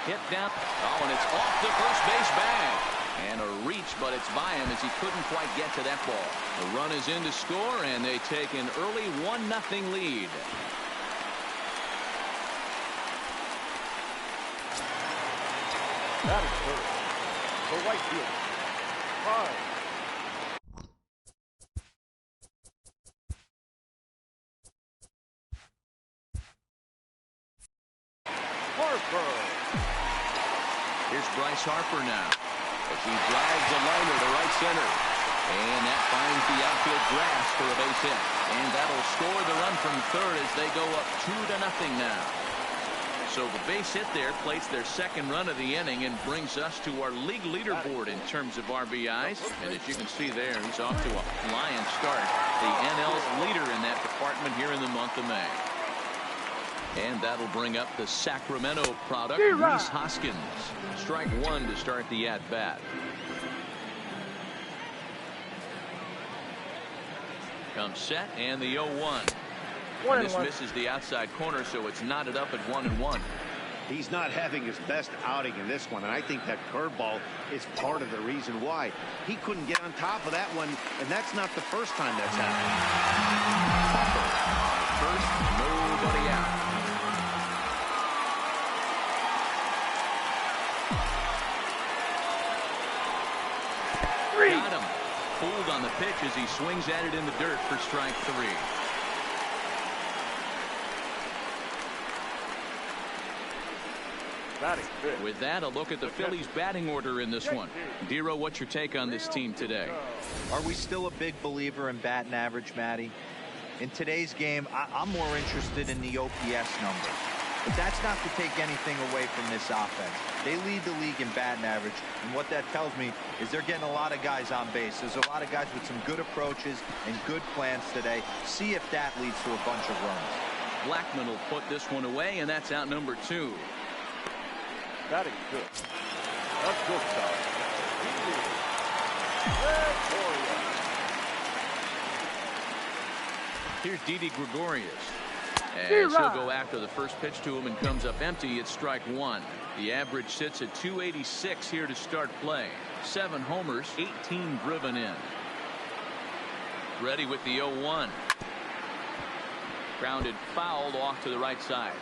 Hit down. Oh, and it's off the first base bag. And a reach, but it's by him as he couldn't quite get to that ball. The run is in to score, and they take an early 1-0 lead. That is first. The right field. 5. Harper. Here's Bryce Harper now as he drives a liner to right center. And that finds the outfield grass for a base hit. And that'll score the run from third as they go up 2-0 now. So the base hit there plates their second run of the inning and brings us to our league leaderboard in terms of RBIs. And as you can see there, he's off to a flying start. The NL's leader in that department here in the month of May. And that'll bring up the Sacramento product, Rhys Hoskins. Strike one to start the at-bat. Comes set, and the 0-1. And this misses the outside corner, so it's knotted up at 1-1. He's not having his best outing in this one, and I think that curveball is part of the reason why. He couldn't get on top of that one, and that's not the first time that's happened. First, nobody out. Got him. Fooled on the pitch as he swings at it in the dirt for strike 3. With that, a look at the Phillies batting order in this one. Dero, what's your take on this team today? Are we still a big believer in batting average, Matty? In today's game, I'm more interested in the OPS number. But that's not to take anything away from this offense. They lead the league in batting average, and what that tells me is they're getting a lot of guys on base. There's a lot of guys with some good approaches and good plans today. See if that leads to a bunch of runs. Blackman will put this one away, and that's out number 2. Batting good. A good start. Here's Didi Gregorius. As he'll go after the first pitch to him and comes up empty. It's strike 1. The average sits at 286 here to start play. 7 homers, 18 driven in. Ready with the 0-1. Grounded fouled off to the right side.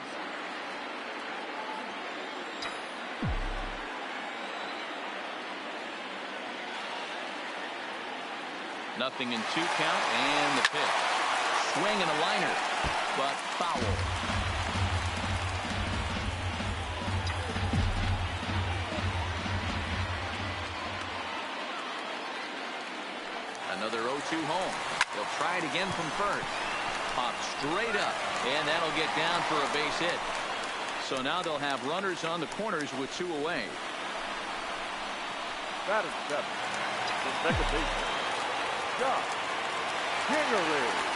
Nothing in 2 count, and the pitch. Swing and a liner, but foul. Another 0-2 home. They'll try it again from first. Popped straight up, and that'll get down for a base hit. So now they'll have runners on the corners with 2 away. That is 7. The second baseman, Josh Kingery.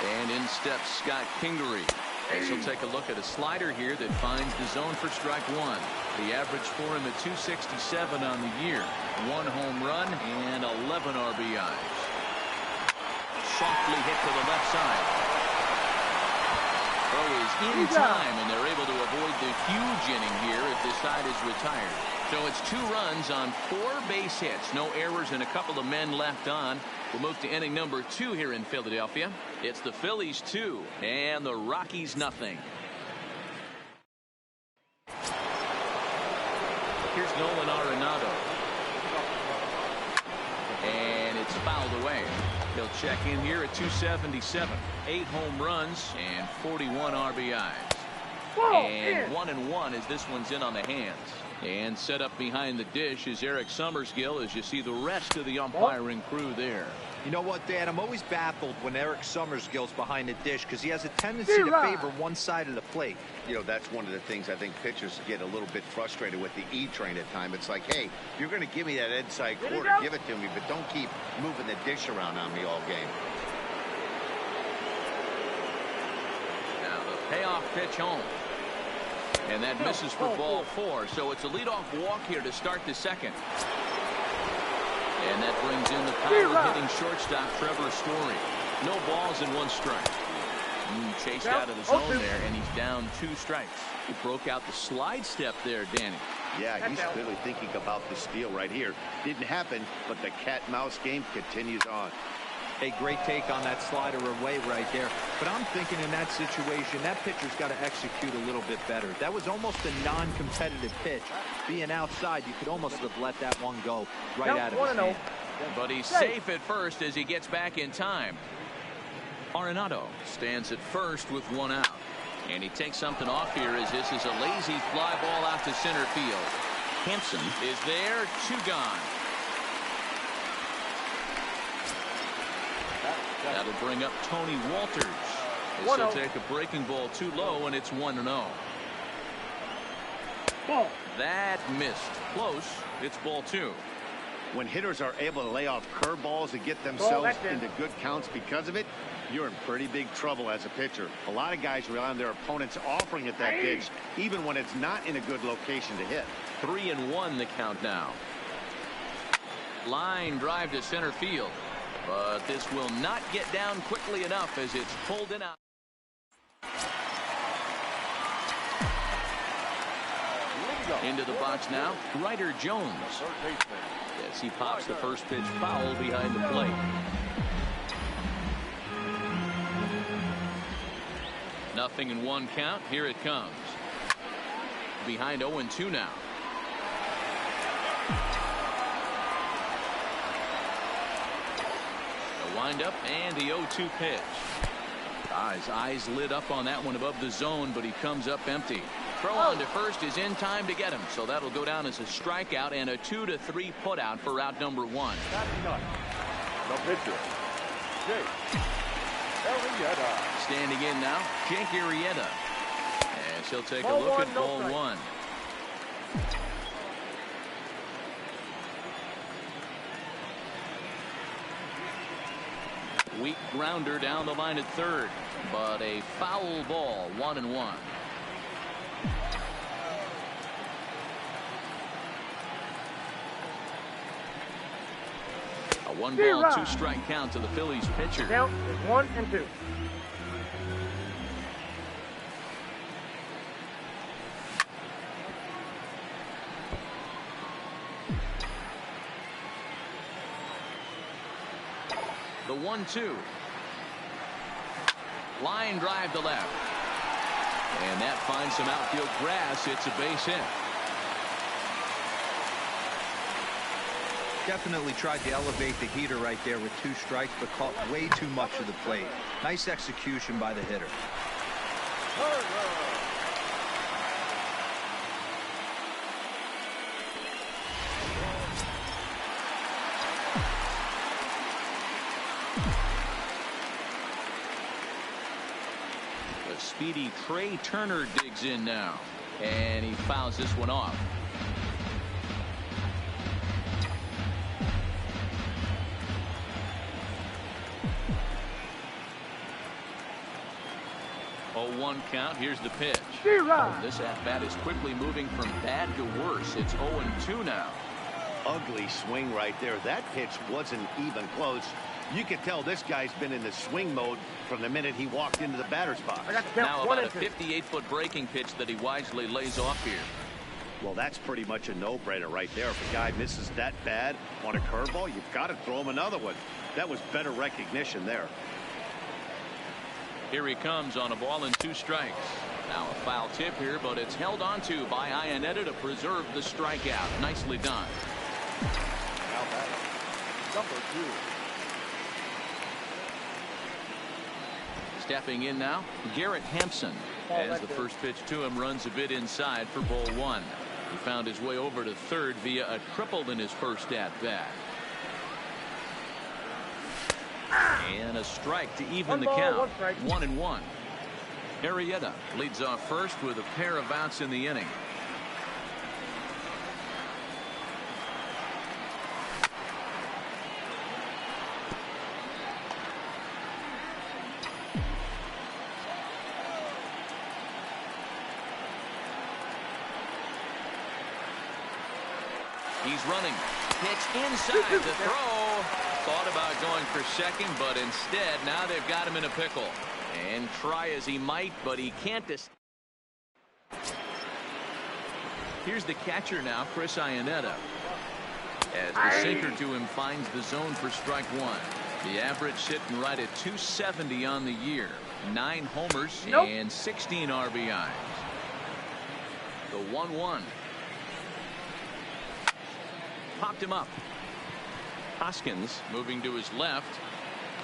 And in steps Scott Kingery. As he'll take a look at a slider here that finds the zone for strike 1. The average for him at 267 on the year. 1 home run and 11 RBIs. Softly hit to the left side. Throw is in time, and they're able to avoid the huge inning here as this side is retired. So it's 2 runs on 4 base hits. No errors and a couple of men left on. We'll move to inning number 2 here in Philadelphia. It's the Phillies 2 and the Rockies nothing. Here's Nolan Arenado. And it's fouled away. He'll check in here at 277. 8 home runs and 41 RBIs. And 1-1 as this one's in on the hands. And set up behind the dish is Eric Summersgill as you see the rest of the umpiring crew there. You know what, Dan? I'm always baffled when Eric Summersgill's behind the dish because he has a tendency to favor one side of the plate. You know, that's one of the things I think pitchers get a little bit frustrated with the E-train at times. It's like, hey, if you're going to give me that inside quarter, give it to me, but don't keep moving the dish around on me all game. Now the payoff pitch home. And that misses for ball 4. So it's a leadoff walk here to start the second. And that brings in the power hitting shortstop Trevor Story. No balls and 1 strike. Chased out of the zone there, and he's down 2 strikes. He broke out the slide step there, Danny. Yeah, he's clearly thinking about the steal right here. Didn't happen, but the cat-mouse game continues on. A great take on that slider away right there. But I'm thinking in that situation, that pitcher's got to execute a little bit better. That was almost a non-competitive pitch. Being outside, you could almost have let that one go right out of his hand. But he's safe at first as he gets back in time. Arenado stands at first with 1 out. And he takes something off here as this is a lazy fly ball out to center field. Hampson is there, 2 gone. That'll bring up Tony Walters. This will take a breaking ball too low, and it's 1-0. That missed. Close. It's ball 2. When hitters are able to lay off curveballs and get themselves into good counts because of it, you're in pretty big trouble as a pitcher. A lot of guys rely on their opponents offering at that pitch, even when it's not in a good location to hit. 3-1 the count now. Line drive to center field. But this will not get down quickly enough as it's pulled in out. Into the box now, Ryder Jones. Yes, he pops the first pitch foul behind the plate. Nothing in 1 count. Here it comes. Behind 0-2 now. The windup and the 0-2 pitch. His eyes lit up on that one above the zone, but he comes up empty. Throw on to first is in time to get him, so that'll go down as a strikeout and a 2-3 putout for out number 1. The pitcher, Jake Arrieta. Standing in now, Jake Arrieta. As he'll take a look at ball 1. Weak grounder down the line at third, but a foul ball, 1-1. A 1-ball, 2-strike count to the Phillies pitcher. Count is 1-2. The 1-2. Line drive to left. And that finds some outfield grass. It's a base hit. Definitely tried to elevate the heater right there with 2 strikes, but caught way too much of the plate. Nice execution by the hitter. The speedy Trey Turner digs in now, and he fouls this one off. Oh, 1 count. Here's the pitch. This at-bat is quickly moving from bad to worse. It's 0-2 now. Ugly swing right there. That pitch wasn't even close. You could tell this guy's been in the swing mode from the minute he walked into the batter's box. Now about a 58-foot breaking pitch that he wisely lays off here. Well, that's pretty much a no-brainer right there. If a guy misses that bad on a curveball, you've got to throw him another one. That was better recognition there. Here he comes on a ball and 2 strikes. Now a foul tip here, but it's held onto by Iannetta to preserve the strikeout. Nicely done. Now batting, number 2. Stepping in now, Garrett Hampson. As the first pitch to him runs a bit inside for ball 1. He found his way over to third via a triple in his first at-bat. And a strike to even the count. 1-1. Arrieta leads off first with a pair of outs in the inning. He's running. Pitch inside the throw. thought about going for second, but instead now they've got him in a pickle. And try as he might, but he can't. Here's the catcher now, Chris Iannetta. As the sinker to him finds the zone for strike one. The average sitting right at 270 on the year. 9 homers and 16 RBIs. The 1-1. Popped him up. Hoskins moving to his left.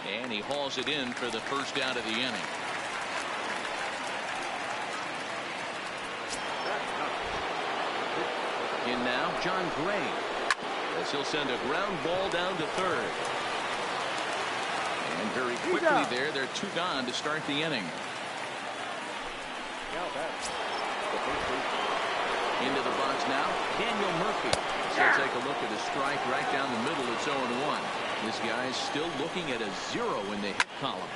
And he hauls it in for the first out of the inning. In now, John Gray. As he'll send a ground ball down to third. And very quickly there, they're 2 gone to start the inning. Into the box now, Daniel Murphy. So take a look at a strike right down the middle. It's 0-1. This guy's still looking at a 0 in the hit column.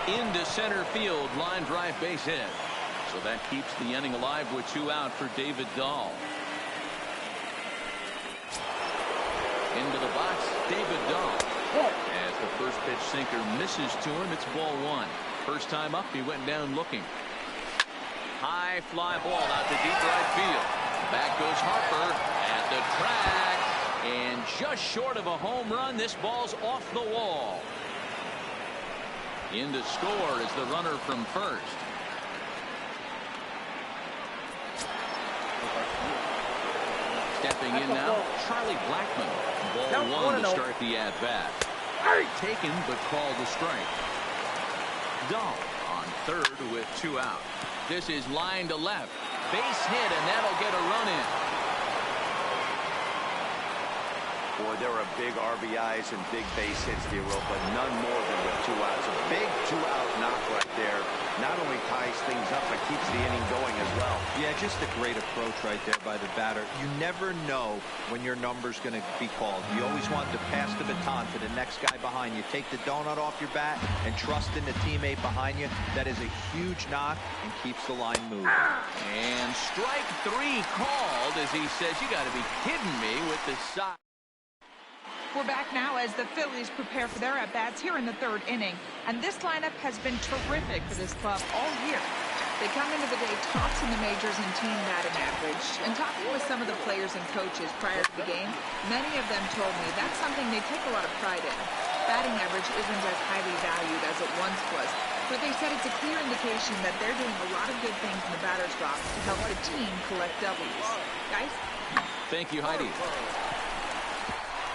Into center field, line drive base hit. So that keeps the inning alive with 2 out for David Dahl. Into the box, David Dahl. As the first pitch sinker misses to him, it's ball 1. First time up, he went down looking. High fly ball out to deep right field. Back goes Harper at the track. And just short of a home run, this ball's off the wall. In to score is the runner from first. Stepping in now, Charlie Blackmon. Ball 1 to start the at-bat. Taken but called a strike. Dahl on third with 2 out. This is line to left. Base hit, and that'll get a run in. Boy, there are big RBIs and big base hits, D-Roll, but none more than with 2 outs. A big 2-out knock right there. Not only ties things up, but keeps the inning going as well. Yeah, just a great approach right there by the batter. You never know when your number's going to be called. You always want to pass the baton to the next guy behind you. Take the donut off your bat and trust in the teammate behind you. That is a huge knock and keeps the line moving. And strike 3 called as he says, you got to be kidding me with the side. We're back now as the Phillies prepare for their at-bats here in the 3rd inning. And this lineup has been terrific for this club all year. They come into the day tops in the majors in team batting average. And talking with some of the players and coaches prior to the game, many of them told me that's something they take a lot of pride in. Batting average isn't as highly valued as it once was, but they said it's a clear indication that they're doing a lot of good things in the batter's box to help the team collect W's. Guys? Thank you, Heidi.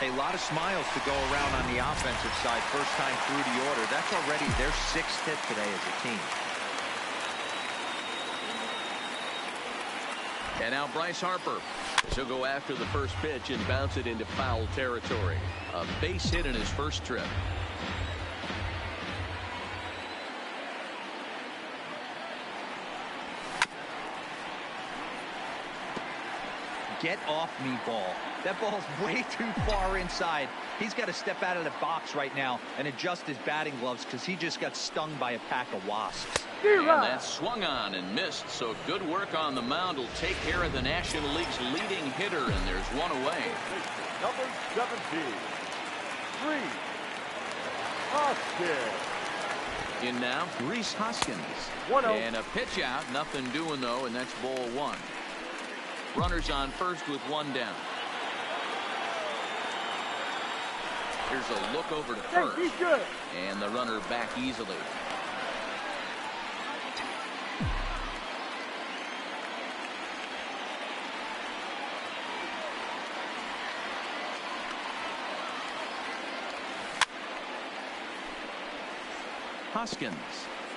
A lot of smiles to go around on the offensive side. First time through the order. That's already their 6th hit today as a team. And now Bryce Harper. He'll go after the first pitch and bounce it into foul territory. A base hit in his first trip. Get off me, ball. That ball's way too far inside. He's got to step out of the box right now and adjust his batting gloves because he just got stung by a pack of wasps. And that swung on and missed, so good work on the mound will take care of the National League's leading hitter, and there's 1 away. Number 17, Rhys Hoskins. In now, Rhys Hoskins. 1-0. And a pitch out, nothing doing though, and that's ball 1. Runners on first with 1 down. Here's a look over to first. And the runner back easily. Hoskins,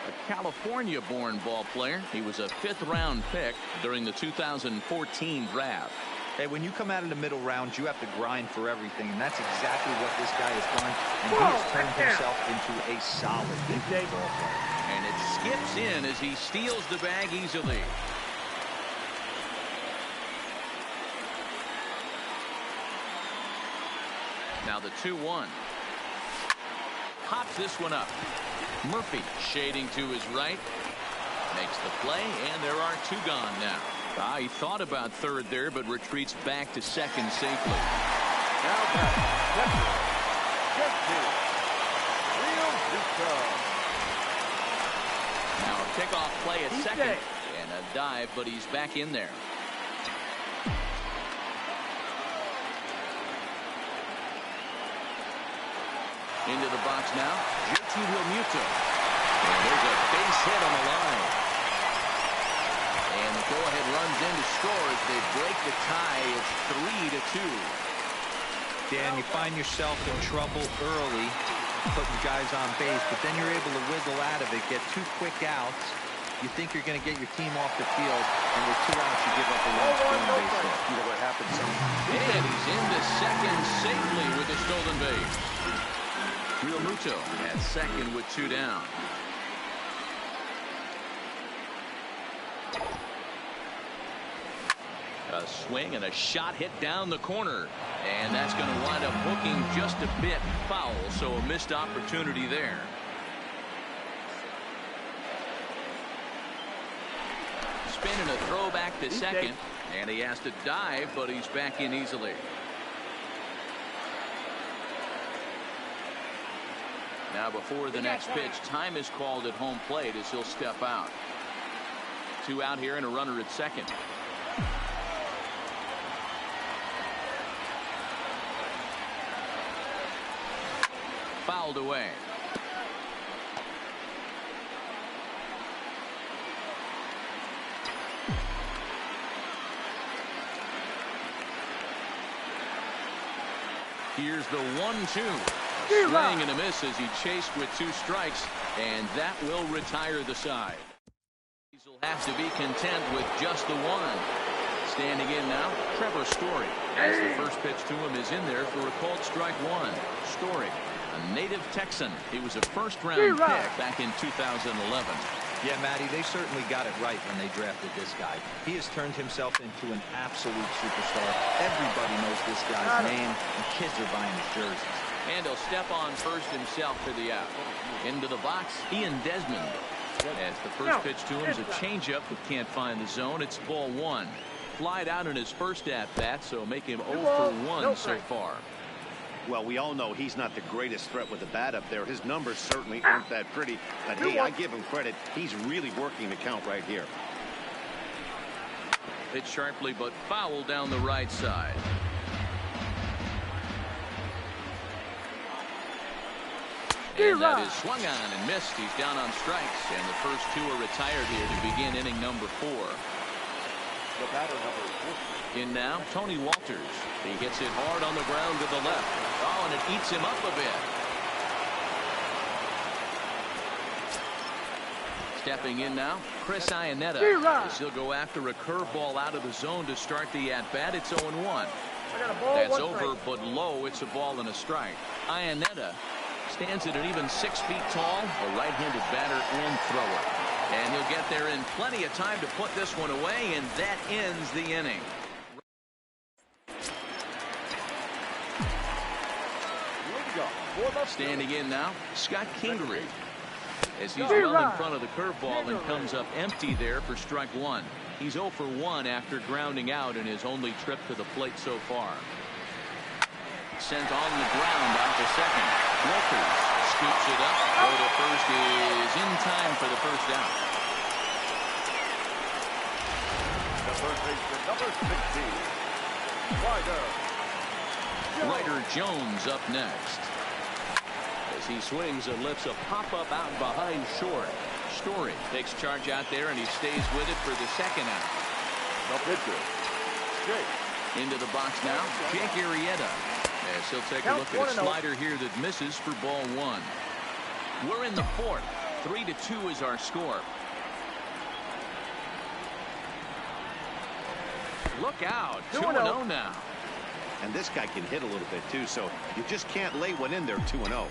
a California-born ball player. He was a 5th-round pick during the 2014 draft. Hey, when you come out of the middle rounds, you have to grind for everything, and that's exactly what this guy has done. And he has turned himself into a solid big ball player. And it skips in as he steals the bag easily. Now the 2-1. Pops this one up. Murphy shading to his right. Makes the play, and there are 2 gone now. He thought about third there, but retreats back to second safely. Now back, Now a kickoff play at second. And a dive, but he's back in there. Into the box now, JT Realmuto. And there's a base hit on the line. And the go-ahead runs in to score as they break the tie. It's 3-2. Dan, you find yourself in trouble early, putting guys on base, but then you're able to wiggle out of it, get 2 quick outs. You think you're going to get your team off the field, and with 2 outs, you give up a long stolen base hit. You know what happens? And he's into second safely with a stolen base. Realmuto at second with 2 down. A swing and a shot hit down the corner. And that's going to wind up hooking just a bit foul, so a missed opportunity there. Spinning a throwback to second. And he has to dive, but he's back in easily. Now before the next pitch, time is called at home plate as he'll step out. 2 out here and a runner at second. Fouled away. Here's the 1-2. Swing and a miss as he chased with 2 strikes, and that will retire the side. He'll have to be content with just the 1. Standing in now, Trevor Story. As the first pitch to him is in there for a called strike 1. Story, a native Texan. He was a first-round pick back in 2011. Yeah, Matty, they certainly got it right when they drafted this guy. He has turned himself into an absolute superstar. Everybody knows this guy's name, and kids are buying his jerseys. And he'll step on first himself for the out. Into the box, Ian Desmond. As the first pitch to him is a changeup, but can't find the zone. It's ball 1. Flied out in his first at-bat, so make him 0 for 1 so far. Well, we all know he's not the greatest threat with the bat up there. His numbers certainly aren't that pretty. But, hey, I give him credit. He's really working the count right here. Hit sharply, but foul down the right side. And that is swung on and missed. He's down on strikes, and the first 2 are retired here to begin inning number 4. The batter number 4. In now, Tony Walters. He hits it hard on the ground to the left. Oh, and it eats him up a bit. Stepping in now, Chris Iannetta. As he'll go after a curveball out of the zone to start the at-bat. It's 0-1. That's over, but low. It's a ball and a strike. Iannetta stands at an even 6 feet tall, a right-handed batter and thrower. And he'll get there in plenty of time to put this one away, and that ends the inning. Standing in now, Scott Kingery. As he's well in front of the curveball and comes up empty there for strike 1. He's 0 for 1 after grounding out in his only trip to the plate so far. Sent on the ground out to second. Walters scoops it up. Go to first is in time for the first out. The first baseman, number 16, Ryder Jones up next. As he swings and lifts a pop-up out behind short. Story takes charge out there, and he stays with it for the second out. the pitcher, Jake. Into the box now, Jake Arrieta. As he'll take a look at a slider here that misses for ball 1. We're in the 4th. 3-2 is our score. Look out. 2-0 now. And this guy can hit a little bit too, so you just can't lay one in there 2-0.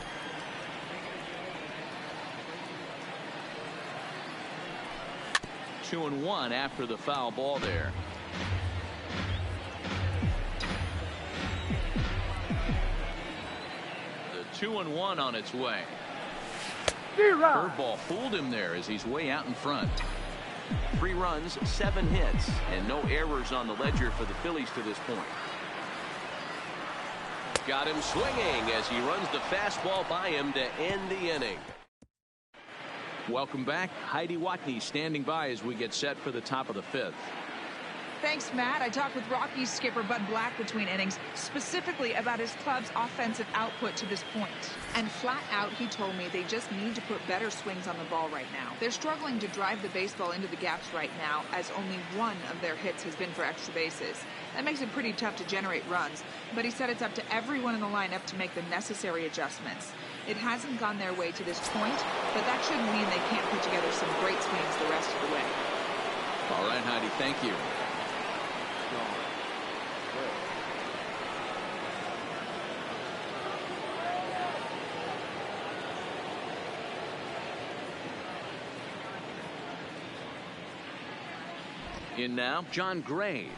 Two and 1 after the foul ball there. The 2-1 on its way. Curveball fooled him there as he's way out in front. 3 runs, 7 hits, and no errors on the ledger for the Phillies to this point. got him swinging as he runs the fastball by him to end the inning. Welcome back. Heidi Watney standing by as we get set for the top of the fifth. Thanks, Matt. I talked with Rockies skipper Bud Black between innings, specifically about his club's offensive output to this point. And flat out, he told me they just need to put better swings on the ball right now. They're struggling to drive the baseball into the gaps right now, as only one of their hits has been for extra bases. That makes it pretty tough to generate runs, but he said it's up to everyone in the lineup to make the necessary adjustments. It hasn't gone their way to this point, but that shouldn't mean they can't put together some great swings the rest of the way. All right, Heidi, thank you. In now, John Gray.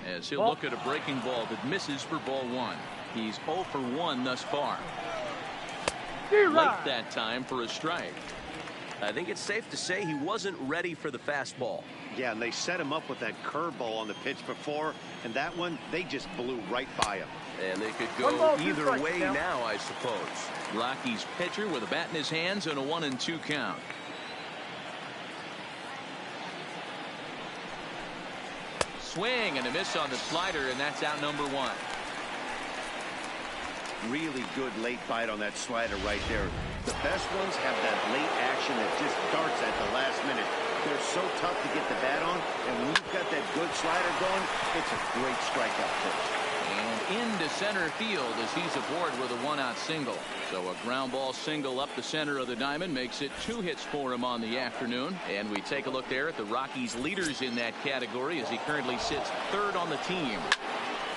As he'll look at a breaking ball that misses for ball one. He's 0 for 1 thus far. Late that time for a strike. I think it's safe to say he wasn't ready for the fastball. Yeah, and they set him up with that curveball on the pitch before, and that one, they just blew right by him. And they could go either way now, I suppose. Rockies pitcher with a bat in his hands and a 1-2 count. Swing and a miss on the slider, and that's out number 1. Really good late bite on that slider right there. The best ones have that late action that just darts at the last minute. They're so tough to get the bat on, and when you've got that good slider going, it's a great strikeout pitch. And into center field as he's aboard with a 1-out single. So a ground ball single up the center of the diamond makes it 2 hits for him on the afternoon. And we take a look there at the Rockies leaders in that category as he currently sits 3rd on the team.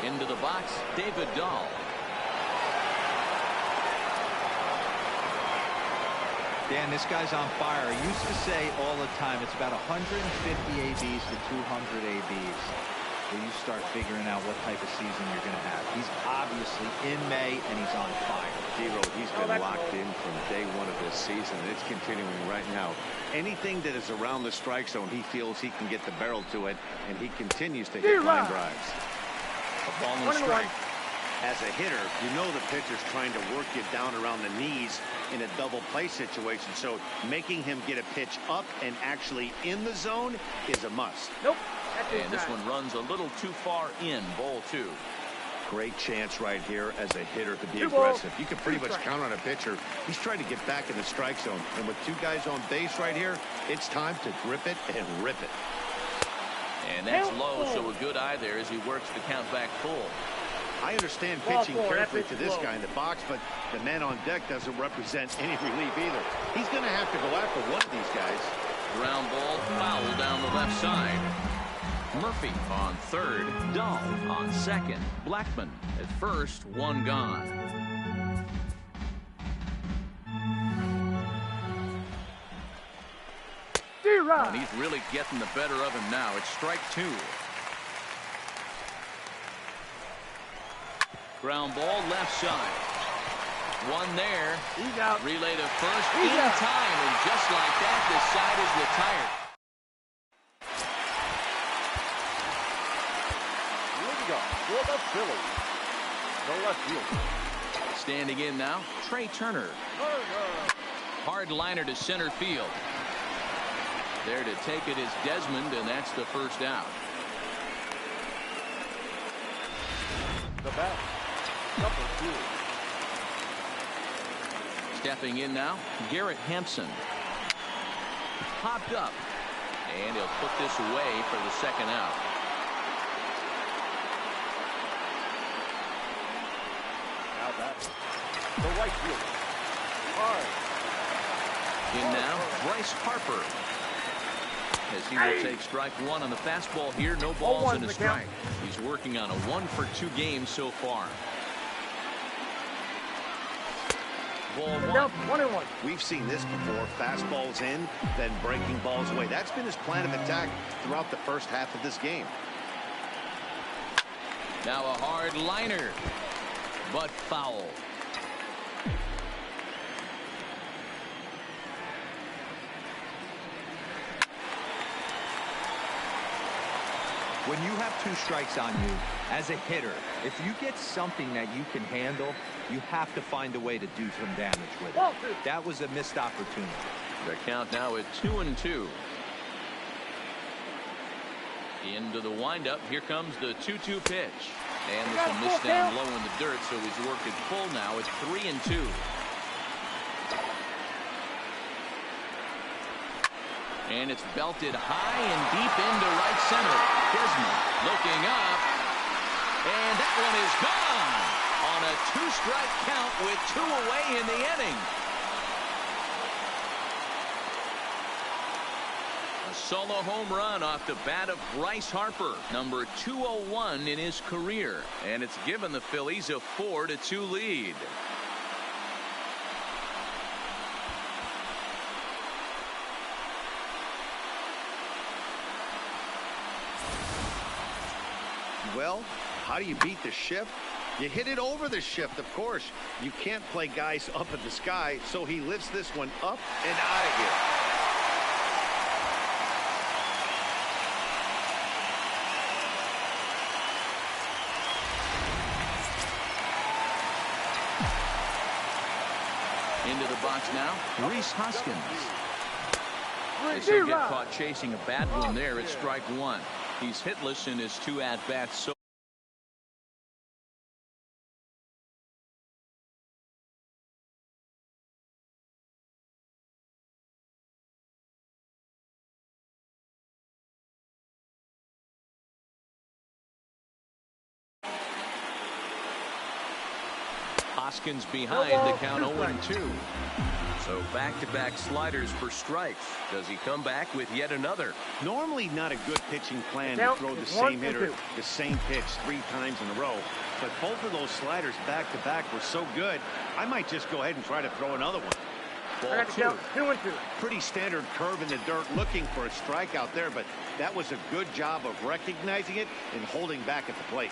Into the box, David Dahl. Dan, this guy's on fire. I used to say all the time it's about 150 ABs to 200 ABs. Where you start figuring out what type of season you're going to have. He's obviously in May, and he's on fire. Zero, he's been locked in from day one of this season. It's continuing right now. Anything that is around the strike zone, he feels he can get the barrel to it, and he continues to hit line drives. A ball and a strike. As a hitter, you know the pitcher's trying to work you down around the knees in a double play situation, so making him get a pitch up and actually in the zone is a must. Nope. And this one runs a little too far in, ball 2. Great chance right here as a hitter to be aggressive. You can pretty much count on a pitcher. He's trying to get back in the strike zone, and with 2 guys on base right here, it's time to grip it and rip it. And that's low, so a good eye there as he works the count back full. I understand pitching carefully to this guy in the box, but the man on deck doesn't represent any relief either. He's going to have to go after one of these guys. Ground ball foul down the left side. Murphy on 3rd, Dahl on 2nd, Blackman at 1st, 1 gone. And he's really getting the better of him now. It's strike 2. Ground ball left side. 1 there. He's out. Relay to first in time, and just like that, this side is retired. For the Phillies, the left fielder. Standing in now, Trey Turner. Hard liner to center field. There to take it is Desmond, and that's the first out. The bat, number 2. Stepping in now, Garrett Hampson. Popped up, and he'll put this away for the 2nd out. The right fielder. In now, Bryce Harper. As he will take strike 1 on the fastball here. No balls and a strike. He's working on a 1 for 2 games so far. Ball 1. We've seen this before. Fastballs in, then breaking balls away. That's been his plan of attack throughout the first half of this game. Now a hard liner, but foul. When you have 2 strikes on you, as a hitter, if you get something that you can handle, you have to find a way to do some damage with it. That was a missed opportunity. The count now at 2-2. Into the windup. Here comes the 2-2 pitch. And this will miss down low in the dirt, so he's worked it full now. It's 3-2. And it's belted high and deep into right center. Desmond looking up. And that one is gone on a 2-strike count with 2 away in the inning. A solo home run off the bat of Bryce Harper, number 201 in his career. And it's given the Phillies a 4-2 lead. Well, how do you beat the shift? You hit it over the shift, of course. You can't play guys up at the sky, so he lifts this one up and out of here. Into the box now, Rhys Hoskins. As he'll get caught chasing a bad one there at strike 1. He's hitless in his 2 at-bats. So Hoskins behind the count 0-2. So back-to-back sliders for strikes. Does he come back with yet another? Normally not a good pitching plan to throw the same hitter the same pitch 3 times in a row. But both of those sliders back-to-back were so good, I might just go ahead and try to throw another one. Ball 2. Pretty standard curve in the dirt, looking for a strikeout there, but that was a good job of recognizing it and holding back at the plate.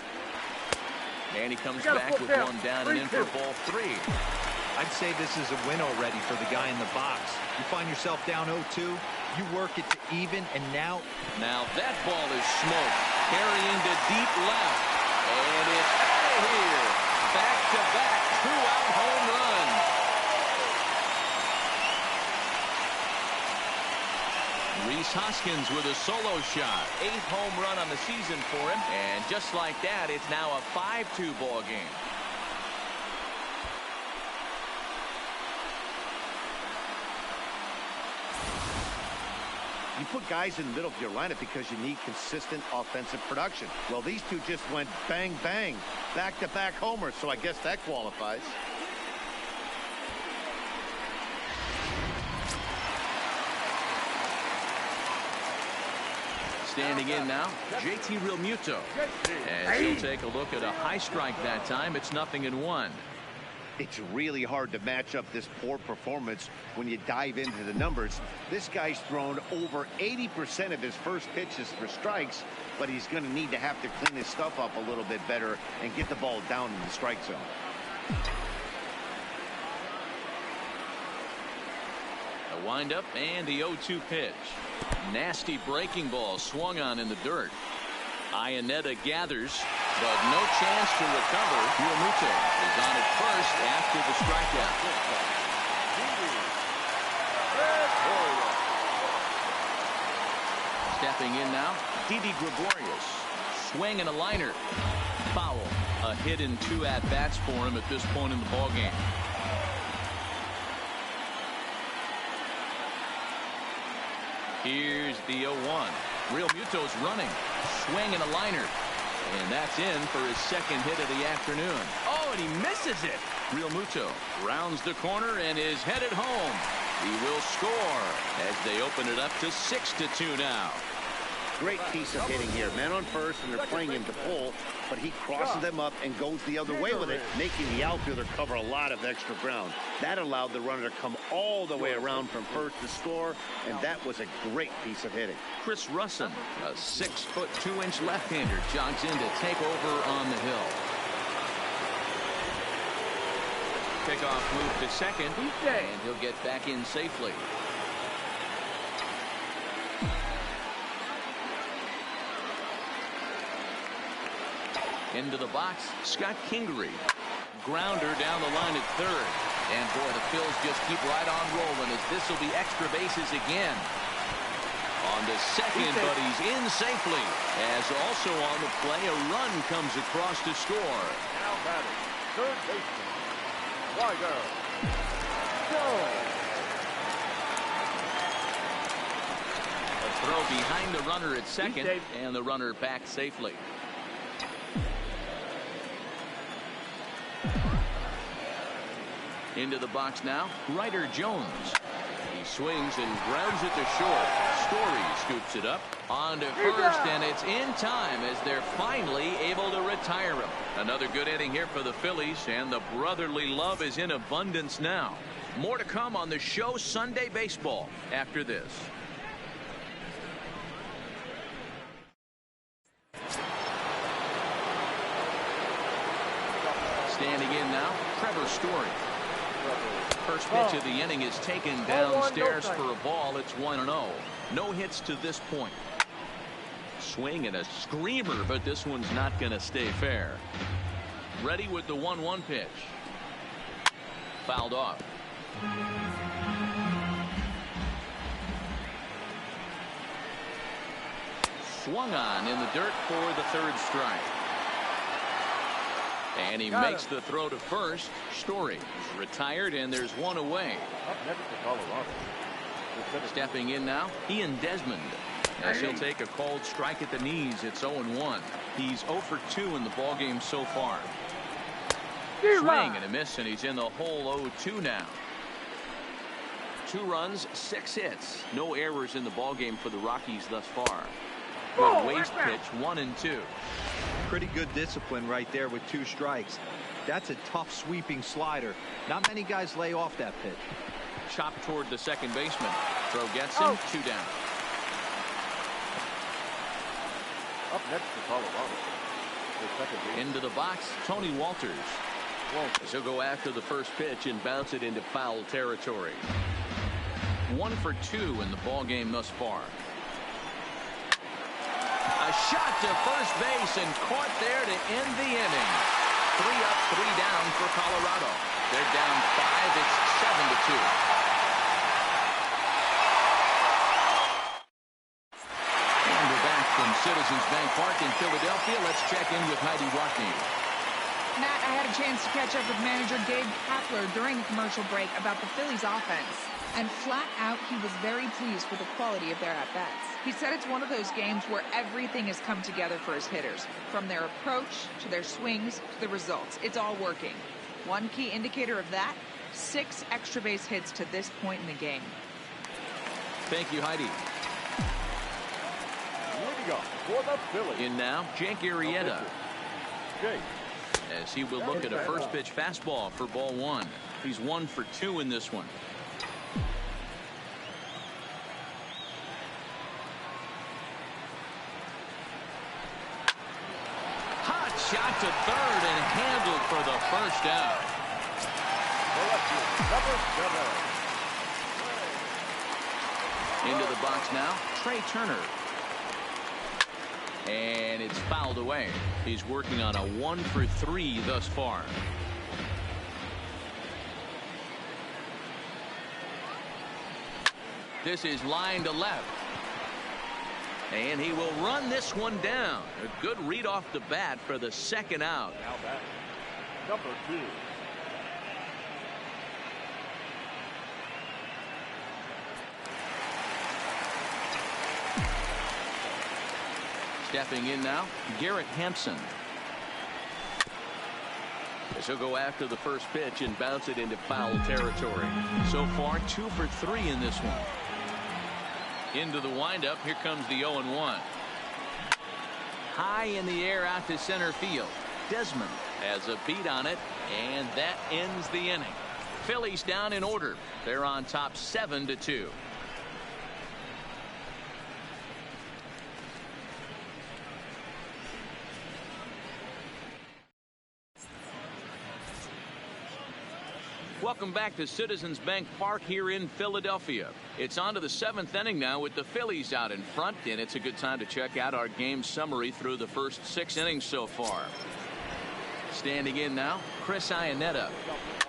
And he comes back with 1 down and in for ball 3. I'd say this is a win already for the guy in the box. You find yourself down 0-2, you work it to even, and now that ball is smoked, carrying to deep left, and it's out of here. Back-to-back 2-out home run. Rhys Hoskins with a solo shot. 8th home run on the season for him, and just like that, it's now a 5-2 ball game. You put guys in the middle of your lineup because you need consistent offensive production. Well, these two just went bang, bang, back-to-back homers, so I guess that qualifies. Standing in now, JT Realmuto. As he'll take a look at a high strike that time, it's 0-1. It's really hard to match up this poor performance when you dive into the numbers. This guy's thrown over 80% of his first pitches for strikes, but he's going to need to have to clean his stuff up a little bit better and get the ball down in the strike zone. A windup and the 0-2 pitch. Nasty breaking ball swung on in the dirt. Iannetta gathers, but no chance to recover. Realmuto is on at first after the strikeout. Stepping in now, Didi Gregorius. Swing and a liner. Foul. A hit in 2 at-bats for him at this point in the ballgame. Here's the 0-1. Realmuto's running. Swing and a liner. And that's in for his 2nd hit of the afternoon. Oh, and he misses it. Realmuto rounds the corner and is headed home. He will score as they open it up to 6-2 now. Great piece of hitting here. Man on first, and they're playing him to pull, but he crosses them up and goes the other way with it, making the outfielder cover a lot of extra ground. That allowed the runner to come all the way around from first to score, and that was a great piece of hitting. Chris Russin, a 6-foot 2-inch left-hander, jogs in to take over on the hill. Pickoff move to second, and he'll get back in safely. Into the box, Scott Kingery. Grounder down the line at third. And boy, the Phils just keep right on rolling as this will be extra bases again. On the second, but he's in safely. As also on the play, a run comes across to score. Now batting, third baseman, Ryder Jones. A throw behind the runner at second, and the runner back safely. Into the box now, Ryder Jones. He swings and grounds it to short. Story scoops it up onto first, and it's in time as they're finally able to retire him. Another good inning here for the Phillies, and the brotherly love is in abundance now. More to come on the show Sunday Baseball after this. Standing in now, Trevor Story. First pitch of the inning is taken downstairs for a ball. It's 1-0. No hits to this point. Swing and a screamer, but this one's not going to stay fair. Ready with the 1-1 pitch. Fouled off. Swung on in the dirt for the third strike. And he makes the throw to first. Story is retired, and there's one away. Up next to Colorado. Stepping in now, Ian Desmond. As he'll take a called strike at the knees, it's 0-1. He's 0 for 2 in the ballgame so far. Swing and a miss, and he's in the hole 0-2 now. 2 runs, 6 hits. No errors in the ballgame for the Rockies thus far. Good waste pitch, 1-2. Pretty good discipline right there with 2 strikes. That's a tough sweeping slider. Not many guys lay off that pitch. Chopped toward the second baseman. Throw gets him, 2 down. Up next to Colorado. Into the box, Tony Walters. He'll go after the first pitch and bounce it into foul territory. 1 for 2 in the ballgame thus far. A shot to first base and caught there to end the inning. 3 up, 3 down for Colorado. They're down 5. It's 7-2. And we're back from Citizens Bank Park in Philadelphia. Let's check in with Heidi Watney. Matt, I had a chance to catch up with manager Gabe Kapler during the commercial break about the Phillies offense. And flat out, he was very pleased with the quality of their at-bats. He said it's one of those games where everything has come together for his hitters. From their approach, to their swings, to the results. It's all working. One key indicator of that, 6 extra base hits to this point in the game. Thank you, Heidi. Leading up for the Phillies. In now, Jake Arrieta. Jake. As he will look at a first pitch fastball for ball 1. He's 1 for 2 in this one. Hot shot to third and handled for the first out. Into the box now, Trey Turner. And it's fouled away. He's working on a 1 for 3 thus far. This is line to left. And he will run this one down. A good read off the bat for the second out. Now back, number 2. Stepping in now, Garrett Hampson. As he'll go after the first pitch and bounce it into foul territory. So far, 2 for 3 in this one. Into the windup, here comes the 0-1. High in the air out to center field. Desmond has a beat on it, and that ends the inning. Phillies down in order. They're on top 7-2. Welcome back to Citizens Bank Park here in Philadelphia. It's on to the 7th inning now with the Phillies out in front, and it's a good time to check out our game summary through the first 6 innings so far. Standing in now, Chris Iannetta.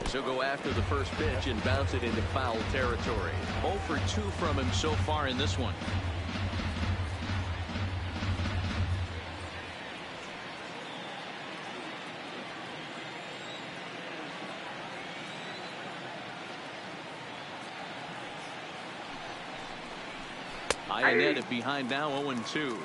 As he'll go after the first pitch and bounce it into foul territory. 0 for 2 from him so far in this one. Iannetta behind now, 0-2.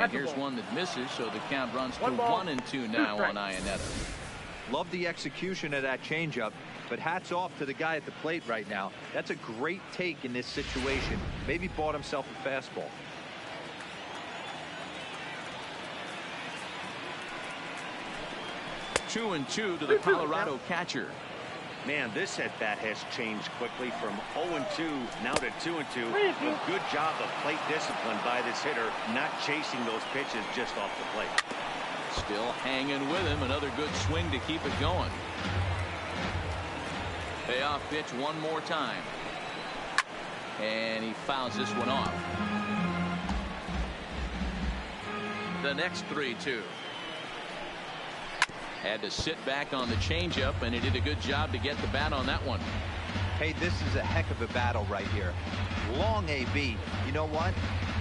And here's one that misses, so the count runs to 1-2 now on Iannetta. Love the execution of that changeup, but hats off to the guy at the plate right now. That's a great take in this situation. Maybe bought himself a fastball. Two and 2 to the Colorado catcher. Man, this at bat has changed quickly from 0-2 now to 2-2. A good job of plate discipline by this hitter, not chasing those pitches just off the plate. Still hanging with him. Another good swing to keep it going. Payoff pitch one more time. And he fouls this one off. The next 3-2. Had to sit back on the changeup, and he did a good job to get the bat on that one. Hey, this is a heck of a battle right here. Long AB. You know what?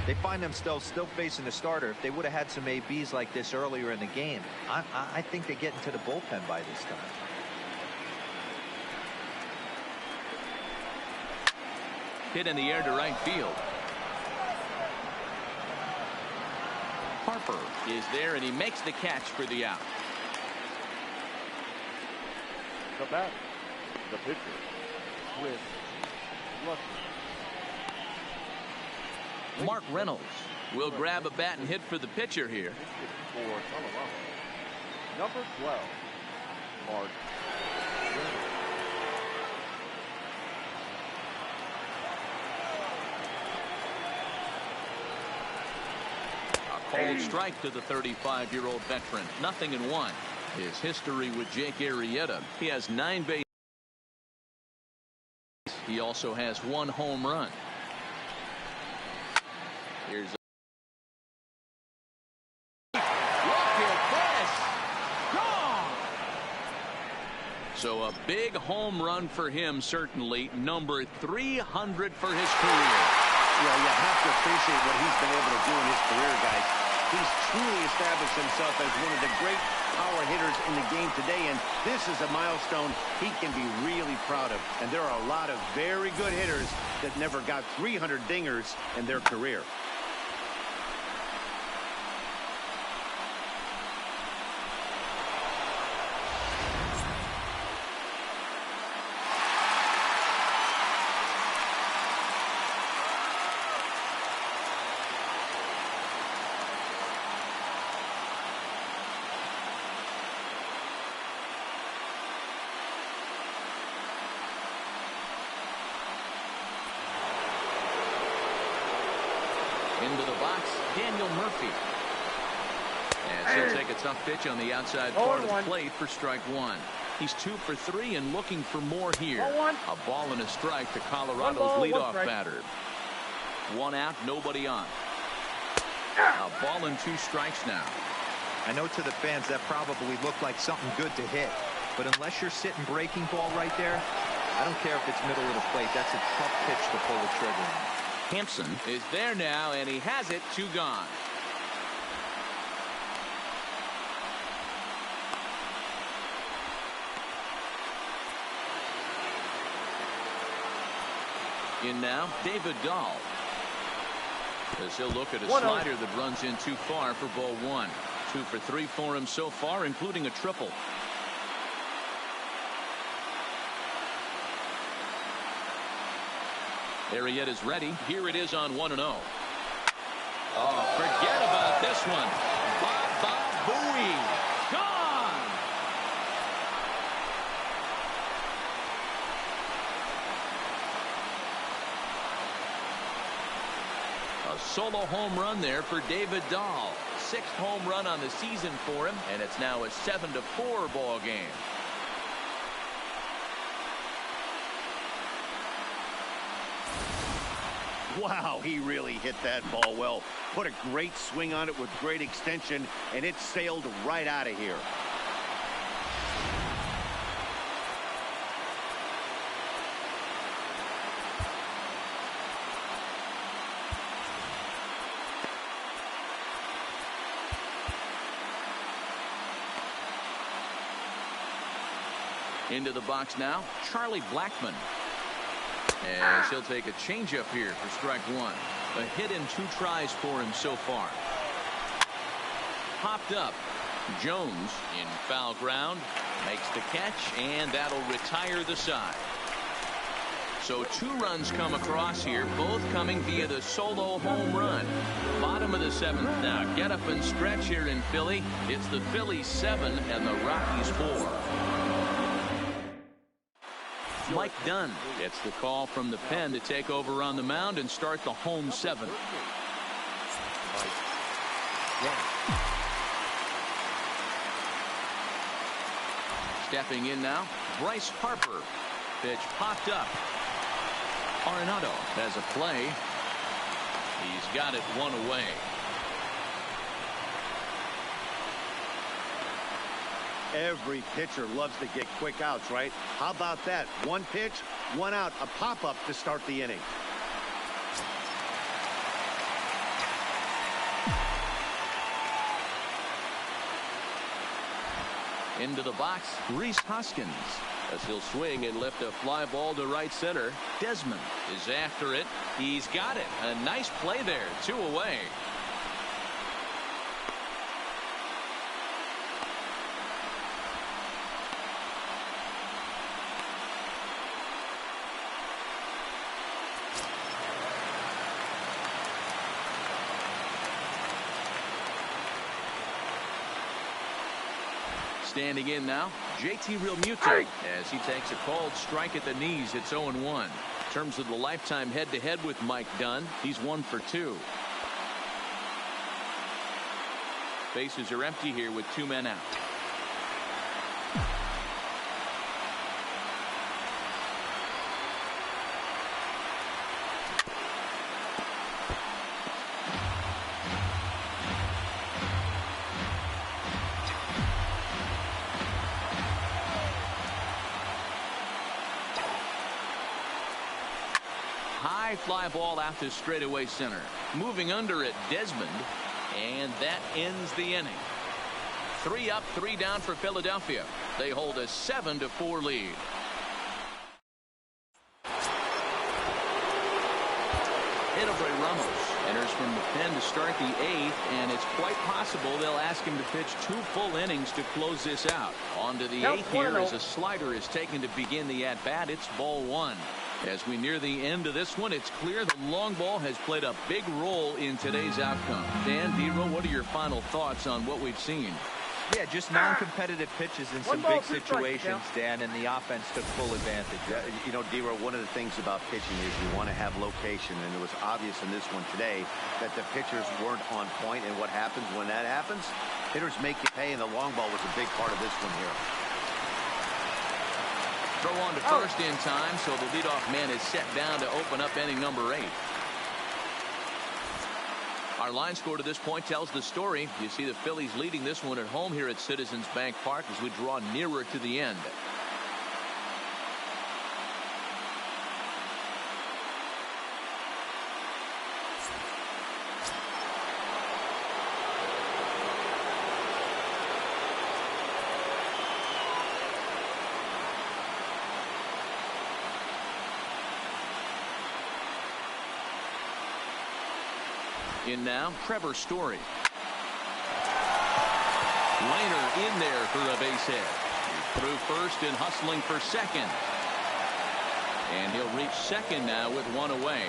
They find themselves still facing the starter. If they would have had some ABs like this earlier in the game, I think they get into the bullpen by this time. Hit in the air to right field. Harper is there, and he makes the catch for the out. The batter, the pitcher, Chris Russell. Mark Reynolds will grab a bat and hit for the pitcher here. For Colorado, number 12, Mark Reynolds. A cold strike to the 35-year-old veteran. 0-1. His history with Jake Arrieta. He has 9 bases. He also has 1 home run. Here's a gone. So a big home run for him, certainly. Number 300 for his career. Yeah, you have to appreciate what he's been able to do in his career, guys. He's truly established himself as one of the great power hitters in the game today, and this is a milestone he can be really proud of. And there are a lot of very good hitters that never got 300 dingers in their career. Into the box, Daniel Murphy. And he'll take a tough pitch on the outside part of the plate for strike 1. He's 2 for 3 and looking for more here. A ball and a strike to Colorado's leadoff batter. 1 out, nobody on. A ball and 2 strikes now. I know to the fans that probably looked like something good to hit, but unless you're sitting breaking ball right there, I don't care if it's middle of the plate. That's a tough pitch to pull the trigger on. Hampson is there now, and he has it. 2 gone. In now, David Dahl. As he'll look at a slider that runs in too far for ball 1. 2 for 3 for him so far, including a triple. Arrieta's ready. Here it is on 1-0. Oh, forget about this one. Baba Booey. Gone. solo home run there for David Dahl. 6th home run on the season for him, and it's now a 7-4 ball game. Wow, he really hit that ball well. Put a great swing on it with great extension, and it sailed right out of here. Into the box now, Charlie Blackmon. As he'll take a changeup here for strike one. A hit in 2 tries for him so far. Popped up. Jones in foul ground. Makes the catch, and that'll retire the side. So 2 runs come across here, both coming via the solo home run. Bottom of the 7th now. Get up and stretch here in Philly. It's the Phillies 7 and the Rockies 4. Mike Dunn gets the call from the pen to take over on the mound and start the home 7th. Stepping in now, Bryce Harper. Pitch popped up. Arenado has a play. He's got it 1 away. Every pitcher loves to get quick outs, right? How about that? 1 pitch, 1 out, a pop-up to start the inning. Into the box, Rhys Hoskins. As he'll swing and lift a fly ball to right center. Desmond is after it. He's got it. A nice play there. 2 away. Standing in now, JT Realmuto as he takes a called strike at the knees. It's 0-1. In terms of the lifetime head-to-head with Mike Dunn, he's 1 for 2. Bases are empty here with 2 men out. High fly ball out to straightaway center. Moving under it, Desmond. And that ends the inning. 3 up, 3 down for Philadelphia. They hold a 7-4 lead. Edelbray Ramos enters from the pen to start the 8th, and it's quite possible they'll ask him to pitch 2 full innings to close this out. On to the 8th here as a slider is taken to begin the at-bat. It's ball 1. As we near the end of this one, it's clear the long ball has played a big role in today's outcome. Dan, Dero, what are your final thoughts on what we've seen? Yeah, just non-competitive pitches in some big situations, Dan, and the offense took full advantage. Yeah, you know, Dero, one of the things about pitching is you want to have location, and it was obvious in this one today that the pitchers weren't on point, and what happens when that happens? Hitters make you pay, and the long ball was a big part of this one here. Throw on to first in time, so the leadoff man is set down to open up inning number 8. Our line score to this point tells the story. You see the Phillies leading this one at home here at Citizens Bank Park as we draw nearer to the end. In now, Trevor Story. Laner in there for a base hit. He's through first and hustling for second. And he'll reach second now with 1 away.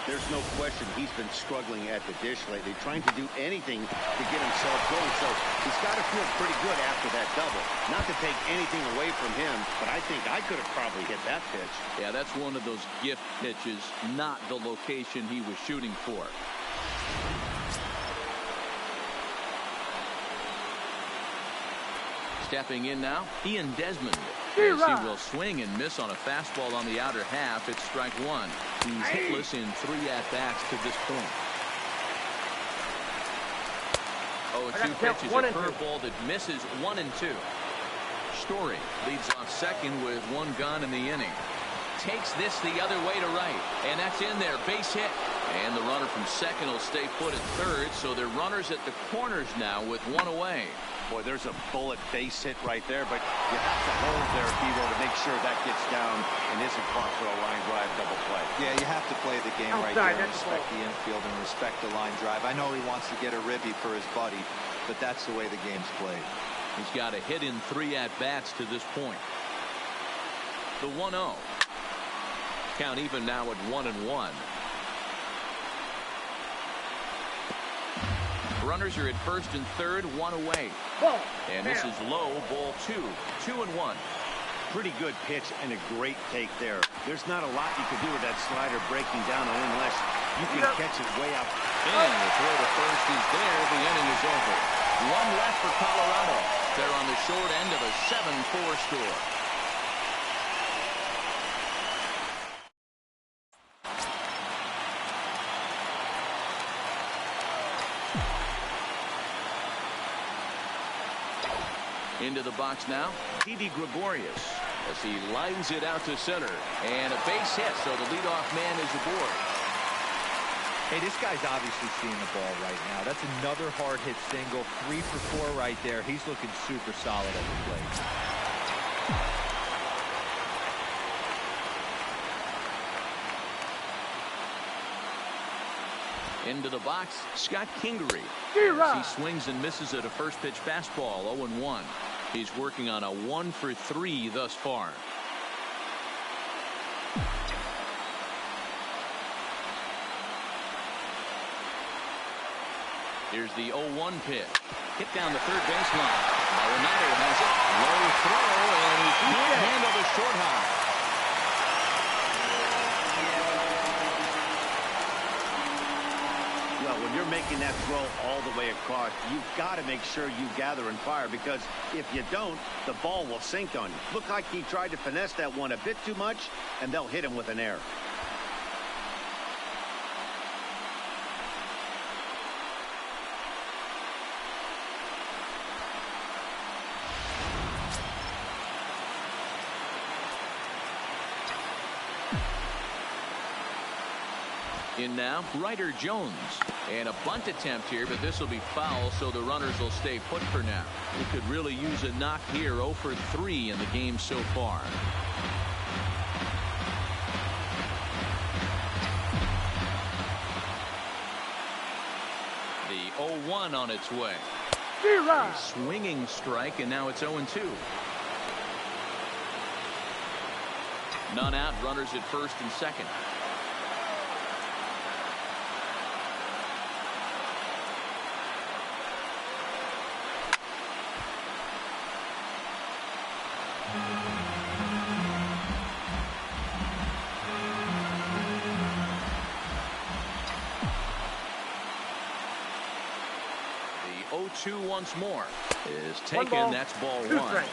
There's no question he's been struggling at the dish lately, trying to do anything to get himself going. So he's got to feel pretty good after that double. Not to take anything away from him, but I think I could have probably hit that pitch. Yeah, that's one of those gift pitches, not the location he was shooting for. Stepping in now, Ian Desmond. As he will swing and miss on a fastball on the outer half. It's strike one. He's hitless in 3 at-bats to this point. 0-2 pitch is a curveball that misses 1-2. Story leads off second with 1 gone in the inning. Takes this the other way to right, and that's in there. Base hit, and the runner from second will stay put at third, so they're runners at the corners now with 1 away. Boy, there's a bullet base hit right there, but you have to hold there, Bevo, to make sure that gets down and isn't caught for a line drive double play. Yeah, you have to play the game right there and respect the infield and respect the line drive. I know he wants to get a ribby for his buddy, but that's the way the game's played. He's got a hit in 3 at-bats to this point. The 1-0. Count even now at 1-1. Runners are at first and third, 1 away. And this is low, ball 2. 2-1. Pretty good pitch and a great take there. There's not a lot you can do with that slider breaking down unless you can catch it way up. And the throw to first is there. The inning is over. 1 left for Colorado. They're on the short end of a 7-4 score. Into the box now, Didi Gregorius as he lines it out to center. And a base hit, so the leadoff man is aboard. Hey, this guy's obviously seeing the ball right now. That's another hard hit single. 3 for 4 right there. He's looking super solid at the plate. Into the box, Scott Kingery. As he swings and misses at a first pitch fastball, 0-1. He's working on a 1 for 3 thus far. Here's the 0-1 pitch. Hit down the third baseline. Arenado has it. Low throw, and he can't handle the short hop. Well, when you're making that throw all the way across, you've got to make sure you gather and fire, because if you don't, the ball will sink on you. Looked like he tried to finesse that one a bit too much, and they'll hit him with an error. In now, Ryder Jones. And a bunt attempt here, but this will be foul, so the runners will stay put for now. We could really use a knock here. 0 for 3 in the game so far. The 0-1 on its way. A swinging strike, and now it's 0-2. None out, runners at first and second. The 0-2 once more is taken. That's ball 1.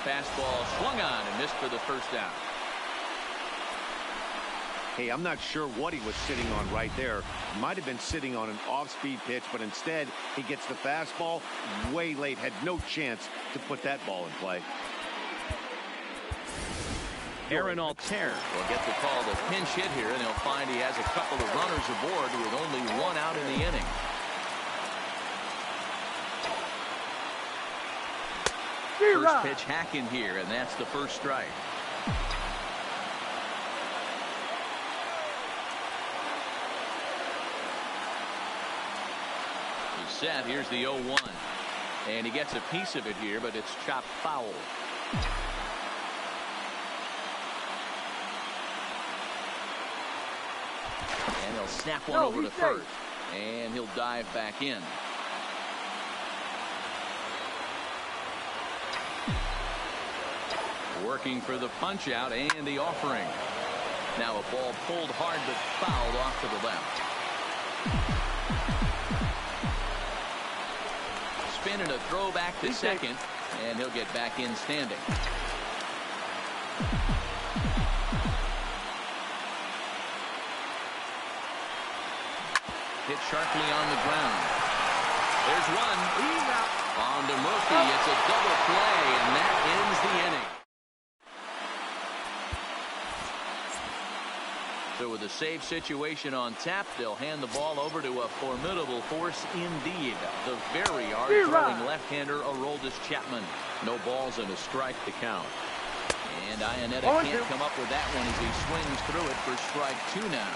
Fastball swung on and missed for the first out. Hey, I'm not sure what he was sitting on right there. Might have been sitting on an off-speed pitch, but instead he gets the fastball way late. Had no chance to put that ball in play. Aaron Altair will get the call to pinch hit here, and he'll find he has a couple of runners aboard with only 1 out in the inning. First pitch hack in here, and that's the first strike. He's set. Here's the 0-1. And he gets a piece of it here, but it's chopped foul. And he'll snap one over to first. And he'll dive back in. Working for the punch out and the offering. Now a ball pulled hard but fouled off to the left. Spin and a throw back to second, and he'll get back in standing. Hit sharply on the ground. There's one. On to Murphy. It's a double play, and that ends the inning. So with a save situation on tap, they'll hand the ball over to a formidable force indeed. The very hard-throwing left-hander Aroldis Chapman. No balls and a strike to count. And Iannetta can't come up with that one as he swings through it for strike 2 now.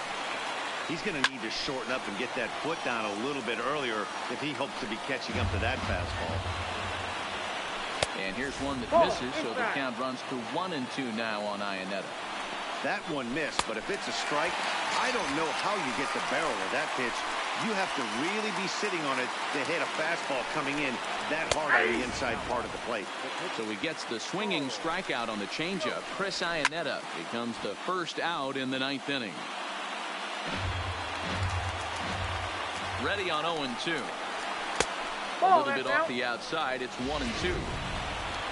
He's going to need to shorten up and get that foot down a little bit earlier if he hopes to be catching up to that fastball. And here's one that misses, so the count runs to 1-2 now on Iannetta. That one missed, but if it's a strike, I don't know how you get the barrel of that pitch. You have to really be sitting on it to hit a fastball coming in that hard on the inside part of the plate. So he gets the swinging strikeout on the changeup. Chris Iannetta becomes the first out in the 9th inning. Ready on 0-2. A little bit off the outside. It's 1-2.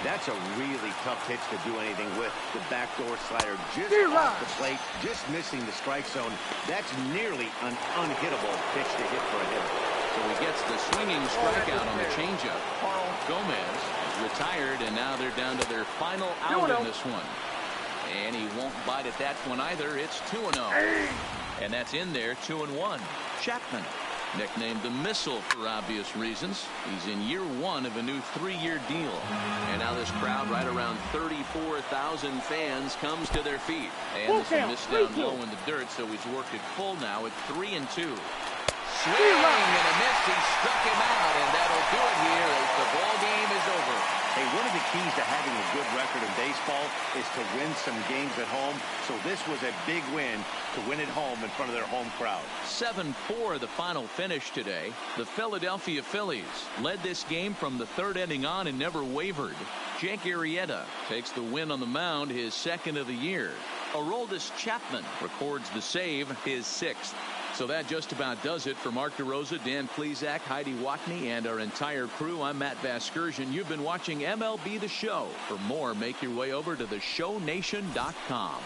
That's a really tough pitch to do anything with. The backdoor slider just off the plate, just missing the strike zone. That's nearly an unhittable pitch to hit for a hitter. So he gets the swinging strikeout on the changeup. Carl Gomez is retired, and now they're down to their final out in this one. And he won't bite at that one either. It's 2-0. And that's in there, 2-1. Chapman, nicknamed the Missile for obvious reasons. He's in year 1 of a new 3-year deal. And now this crowd, right around 34,000 fans, comes to their feet. And this one missed down low in the dirt, so he's worked it full now at 3-2. Swing and a miss. He struck him out, and that'll do it here as the ball game is over. Hey, one of the keys to having a good record in baseball is to win some games at home. So this was a big win to win at home in front of their home crowd. 7-4 the final finish today. The Philadelphia Phillies led this game from the 3rd inning on and never wavered. Jake Arrieta takes the win on the mound, his 2nd of the year. Aroldis Chapman records the save, his 6th. So that just about does it for Mark DeRosa, Dan Plesac, Heidi Watney, and our entire crew. I'm Matt Vasgersian. You've been watching MLB The Show. For more, make your way over to theshownation.com.